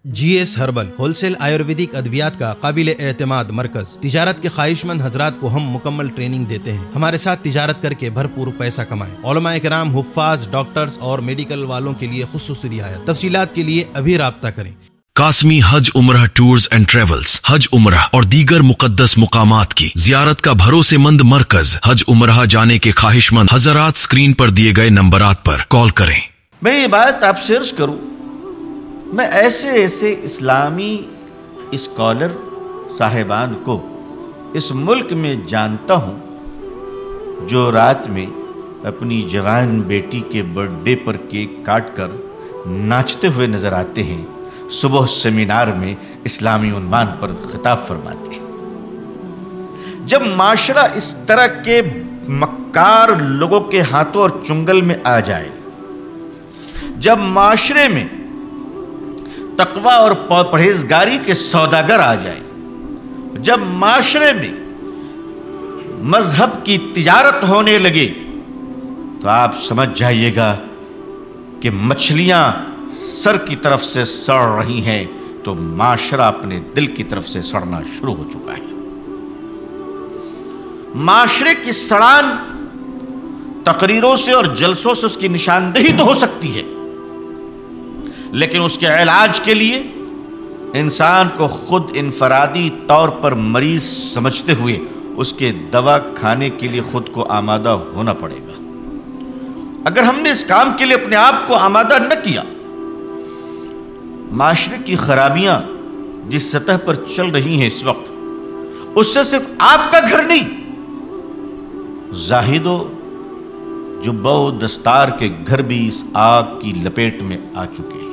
جی S herbal wholesale Ayurvedic ادویات کا قابل اعتماد مرکز۔ تجارت کے خواہش مند حضرات کو ہم مکمل ٹریننگ دیتے ہیں۔ ہمارے ساتھ تجارت کر کے بھرپور پیسہ کمائیں۔ علماء کرام، حفاظ، ڈاکٹرز اور میڈیکل والوں کے لیے خصوصی رعایت۔ تفصیلات کے لیے ابھی رابطہ کریں۔ قاسمی حج عمرہ ٹورز اینڈ ٹریولز حج عمرہ اور دیگر مقدس مقامات کی زیارت کا بھروسے مند مرکز۔ حج عمرہ جانے کے خواہش مند حضرات اسکرین پر دیے گئے نمبرات پر کال کریں۔ میں یہ بات آپ سے عرض کروں، میں ایسے اسلامی اسکالر صاحبان کو اس ملک میں جانتا ہوں جو رات میں اپنی جوان بیٹی کے برتھ ڈے پر کیک کاٹ کر ناچتے ہوئے نظر آتے ہیں، صبح سیمینار میں اسلامی عنوان پر خطاب فرماتے ہیں۔ جب معاشرہ اس طرح کے مکار لوگوں کے ہاتھوں اور چنگل میں آ جائے، جب معاشرے میں تقوی اور پرہیزگاری کے سوداگر آ جائے، جب معاشرے میں مذہب کی تجارت ہونے لگے، تو آپ سمجھ جائیے گا کہ مچھلیاں سر کی طرف سے سڑ رہی ہیں تو معاشرہ اپنے دل کی طرف سے سڑنا شروع ہو چکا ہے۔ معاشرے کی سڑان تقریروں سے اور جلسوں سے اس کی نشاندہی تو ہو سکتی ہے، لیکن اس کے علاج کے لیے انسان کو خود انفرادی طور پر مریض سمجھتے ہوئے اس کے دوا کھانے کے لیے خود کو آمادہ ہونا پڑے گا۔ اگر ہم نے اس کام کے لیے اپنے آپ کو آمادہ نہ کیا، معاشرے کی خرابیاں جس سطح پر چل رہی ہیں اس وقت، اس سے صرف آپ کا گھر نہیں، زاہدوں جبہ و دستار کے گھر بھی اس آگ کی لپیٹ میں آ چکے ہیں۔